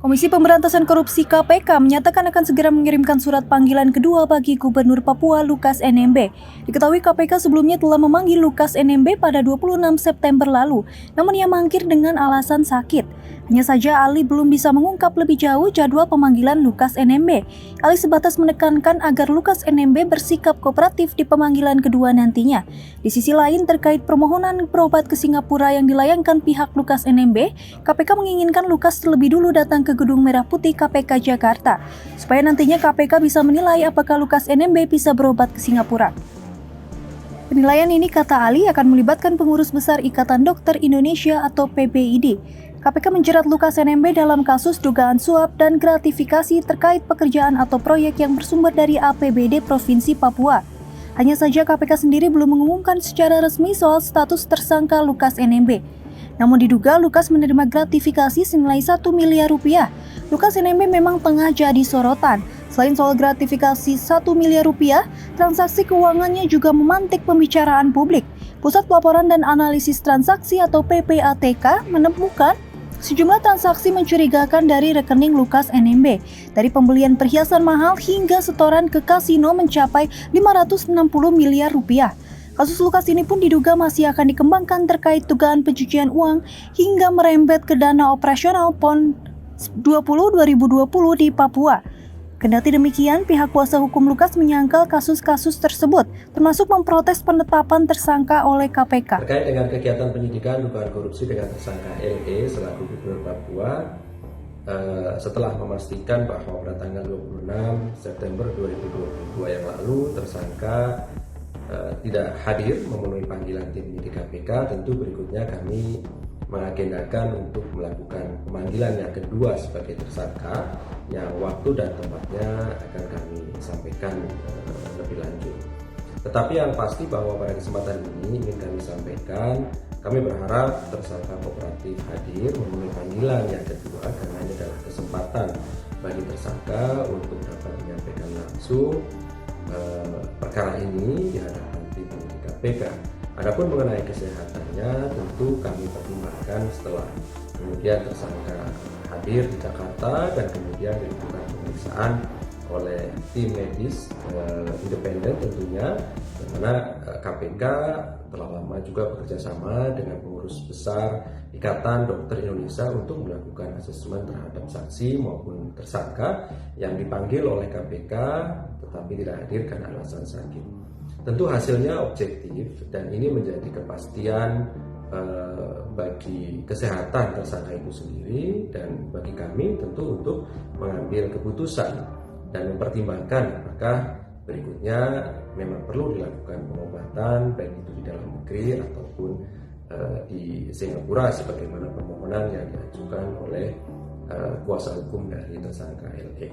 Komisi Pemberantasan Korupsi KPK menyatakan akan segera mengirimkan surat panggilan kedua bagi Gubernur Papua Lukas NMB. Diketahui KPK sebelumnya telah memanggil Lukas NMB pada 26 September lalu, namun ia mangkir dengan alasan sakit. Hanya saja Ali belum bisa mengungkap lebih jauh jadwal pemanggilan Lukas NMB. Ali sebatas menekankan agar Lukas NMB bersikap kooperatif di pemanggilan kedua nantinya. Di sisi lain, terkait permohonan berobat ke Singapura yang dilayangkan pihak Lukas NMB, KPK menginginkan Lukas terlebih dulu datang ke Gedung Merah Putih KPK Jakarta, supaya nantinya KPK bisa menilai apakah Lukas NMB bisa berobat ke Singapura. Penilaian ini, kata Ali, akan melibatkan pengurus besar Ikatan Dokter Indonesia atau PBID. KPK menjerat Lukas NMB dalam kasus dugaan suap dan gratifikasi terkait pekerjaan atau proyek yang bersumber dari APBD Provinsi Papua. Hanya saja KPK sendiri belum mengumumkan secara resmi soal status tersangka Lukas NMB. Namun diduga Lukas menerima gratifikasi senilai 1 miliar rupiah. Lukas NMB memang tengah jadi sorotan. Selain soal gratifikasi 1 miliar rupiah, transaksi keuangannya juga memantik pembicaraan publik. Pusat Pelaporan dan Analisis Transaksi atau PPATK menemukan sejumlah transaksi mencurigakan dari rekening Lukas NMB, dari pembelian perhiasan mahal hingga setoran ke kasino mencapai 560 miliar rupiah. Kasus Lukas ini pun diduga masih akan dikembangkan terkait dugaan pencucian uang hingga merembet ke dana operasional PON 2020 di Papua. Kendati demikian, pihak kuasa hukum Lukas menyangkal kasus-kasus tersebut, termasuk memprotes penetapan tersangka oleh KPK. Terkait dengan kegiatan penyidikan dugaan korupsi dengan tersangka LE selaku Gubernur Papua, setelah memastikan bahwa pada tanggal 26 September 2022 yang lalu tersangka tidak hadir memenuhi panggilan tim penyidik KPK, tentu berikutnya kami mengagendakan untuk melakukan pemanggilan yang kedua sebagai tersangka yang waktu dan tempatnya akan kami sampaikan lebih lanjut. Tetapi yang pasti bahwa pada kesempatan ini ingin kami sampaikan, kami berharap tersangka kooperatif hadir memenuhi panggilan yang kedua karena ini adalah kesempatan bagi tersangka untuk dapat menyampaikan langsung perkara ini di hadapan tim penyidik KPK. Adapun mengenai kesehatannya tentu kami pertimbangkan setelah kemudian tersangka hadir di Jakarta dan kemudian dilakukan pemeriksaan oleh tim medis independen tentunya, di mana KPK telah lama juga bekerja sama dengan pengurus besar Ikatan Dokter Indonesia untuk melakukan asesmen terhadap saksi maupun tersangka yang dipanggil oleh KPK tetapi tidak hadir karena alasan sakit. Tentu hasilnya objektif dan ini menjadi kepastian bagi kesehatan tersangka itu sendiri dan bagi kami tentu untuk mengambil keputusan dan mempertimbangkan apakah berikutnya memang perlu dilakukan pengobatan baik itu di dalam negeri ataupun di Singapura sebagaimana permohonan yang diajukan oleh kuasa hukum dari tersangka LE.